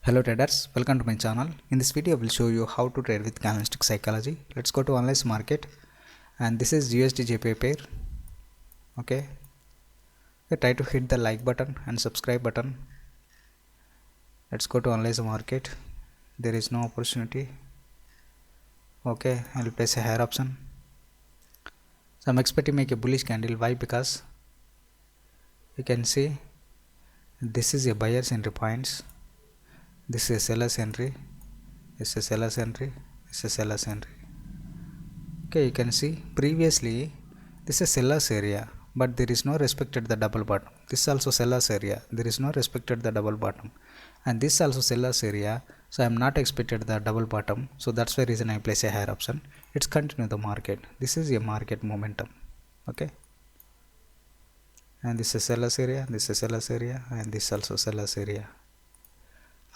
Hello traders, welcome to my channel. In this video, I will show you how to trade with candlestick psychology. Let's go to analyze market, and this is USD JPY pair. Okay, try to hit the like button and subscribe button. Let's go to analyze the market. There is no opportunity. Okay, I will place a higher option. So I'm expecting to make a bullish candle. Why? Because you can see this is a buyer's entry points. This is a seller's entry. This is a seller's entry. This is a seller's entry. Okay, you can see previously this is seller's area, but there is no respected the double bottom. This also seller's area, there is no respected the double bottom, and this also seller's area. So I am not expected the double bottom, so that's why reason I place a higher option. It's continue the market. This is a market momentum. Okay, and this is seller's area, this is seller's area, and this also seller's area.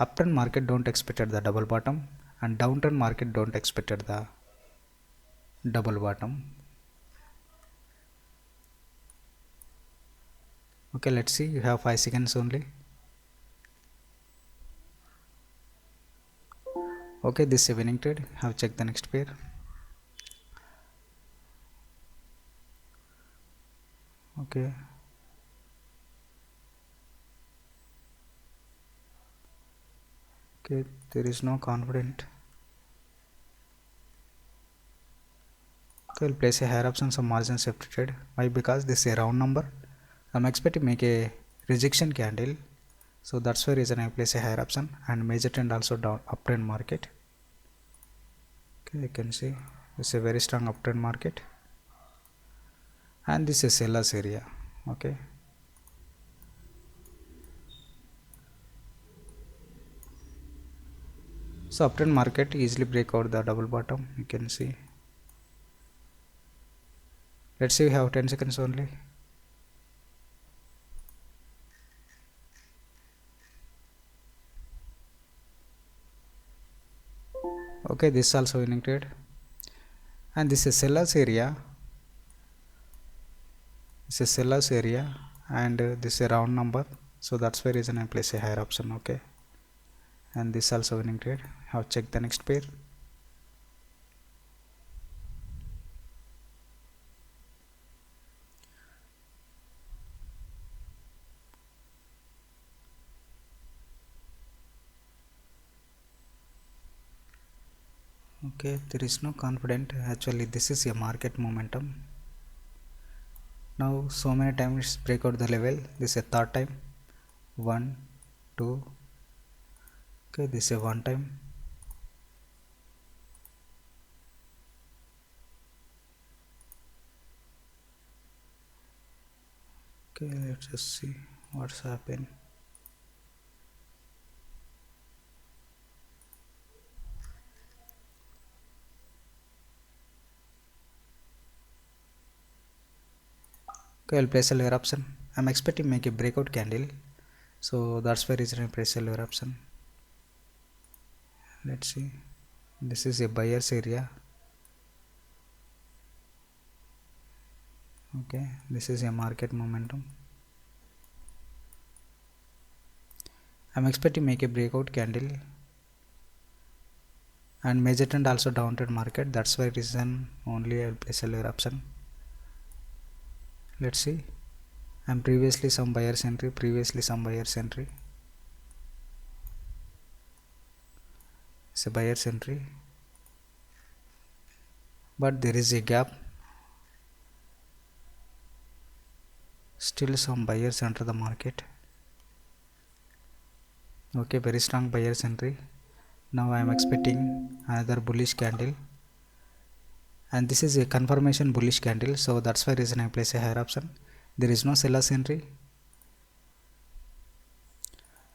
Uptrend market don't expected the double bottom, and downtrend market don't expected the double bottom. Okay, let's see, you have 5 seconds only. Okay, this is a winning trade. Have checked the next pair. Okay, there is no confident. Okay, I'll place a higher option, some margin safety trade. Why? Because this is a round number. I'm expecting to make a rejection candle, so that's why reason I place a higher option. And major trend also down, uptrend market. Okay, you can see this is a very strong uptrend market, and this is seller's area. Okay, so uptrend market easily break out the double bottom. You can see. Let's see, we have 10 seconds only. Okay, this is also winning trade, and this is seller's area. This is seller's area, and this is a round number, so that's why reason I place a higher option. Okay, and this also winning trade. Have checked the next pair. Okay, there is no confident. Actually, this is a market momentum. Now so many times break out the level. This is a third time. 1 2. Okay, this is a one time. Okay, let's just see what's happened. Okay, I'll place a lower option. I'm expecting make a breakout candle, so that's why reason I place a lower option. Let's see, this is a buyer's area. Okay, this is a market momentum. I'm expecting make a breakout candle, and major trend also downtrend market. That's why reason only I'll place a lower option. Let's see, and previously some buyer's entry, it's a buyer's entry, but there is a gap. Still some buyers enter the market. Okay, very strong buyer's entry. Now I am expecting another bullish candle, and this is a confirmation bullish candle, so that's why reason I place a higher option. There is no seller's entry.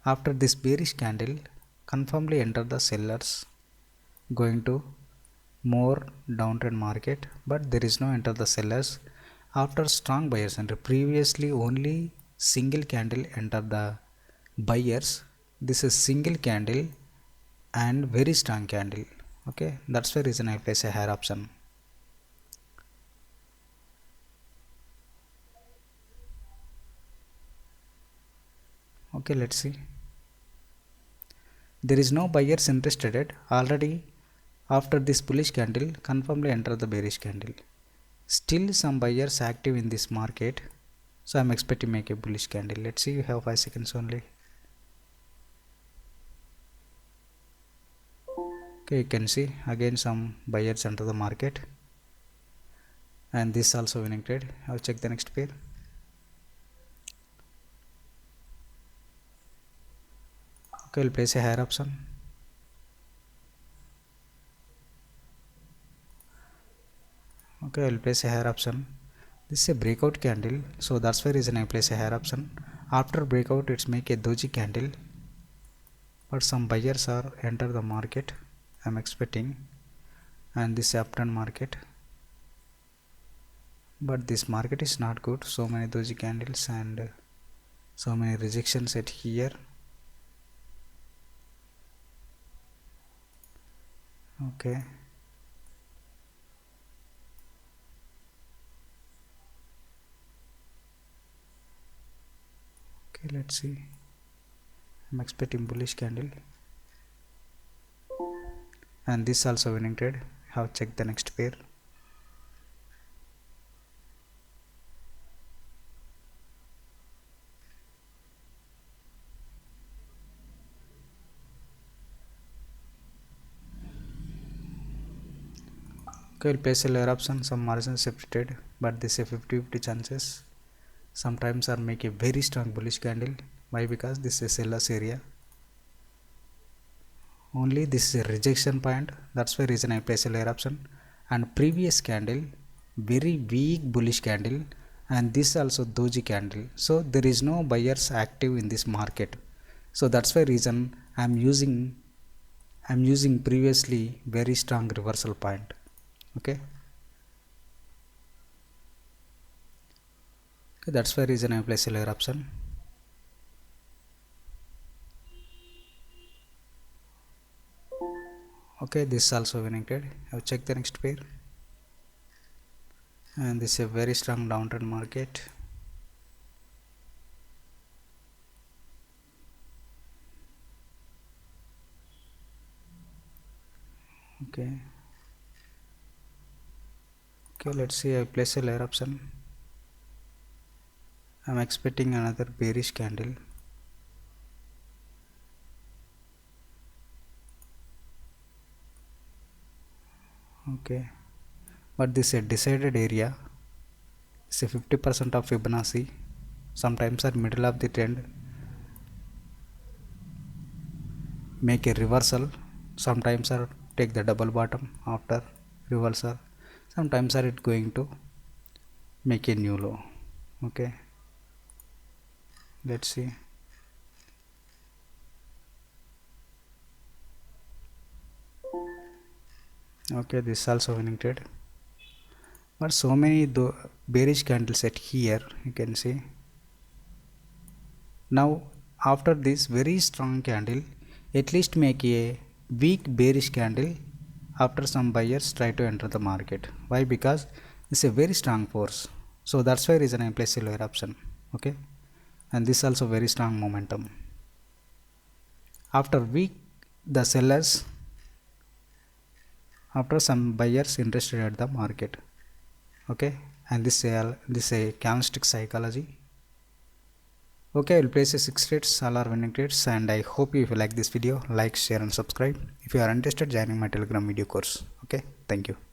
After this bearish candle, confirmly enter the sellers, going to more downtrend market, but there is no enter the sellers. After strong buyers entry, previously only single candle enter the buyers. This is single candle and very strong candle. Okay, that's the reason I place a higher option. Okay, let's see. There is no buyers interested already. After this bullish candle, confirmly enter the bearish candle. Still some buyers active in this market, so I'm expecting make a bullish candle. Let's see, you have 5 seconds only. Okay, you can see again some buyers enter the market, and this also winning trade. I'll check the next pair. Okay, we'll place a higher option. Okay, I'll place a higher option. This is a breakout candle, so that's why reason I place a higher option. After breakout, it's make a doji candle, but some buyers are enter the market, I'm expecting, and this uptrend market, but this market is not good. So many doji candles and so many rejections at here. Okay, let's see. I'm expecting bullish candle, and this also winning trade. Have checked the next pair. Okay, we'll place a lower option. Some margin shifted, but this is a 50-50 chances. Sometimes are make a very strong bullish candle. Why? Because this is a seller's area. Only this is a rejection point. That's why reason I place a lower option. And previous candle, very weak bullish candle, and this also doji candle. So there is no buyers active in this market. So that's why reason I'm using previously very strong reversal point. Okay, that's why reason I place a lower option. Okay, this is also winning trade. I'll check the next pair, and this is a very strong downtrend market. Okay, let's see. I place a lower option. I'm expecting another bearish candle. Okay, but this is a decided area. It's a 50% of Fibonacci. Sometimes at middle of the trend make a reversal. Sometimes are take the double bottom after reversal. Sometimes are it going to make a new low. Okay, let's see. Okay, this is also winning trade, but so many bearish candles at here, you can see. Now after this very strong candle, at least make a weak bearish candle. After some buyers try to enter the market. Why? Because it's a very strong force. So that's why reason I place a lower option. Okay, and this also very strong momentum. After weak the sellers, after some buyers interested at the market. Okay, and this is a candlestick psychology. Okay, I will place a 6 trades, all are winning trades, and I hope if you like this video, like, share and subscribe. If you are interested, joining my Telegram video course. Okay, thank you.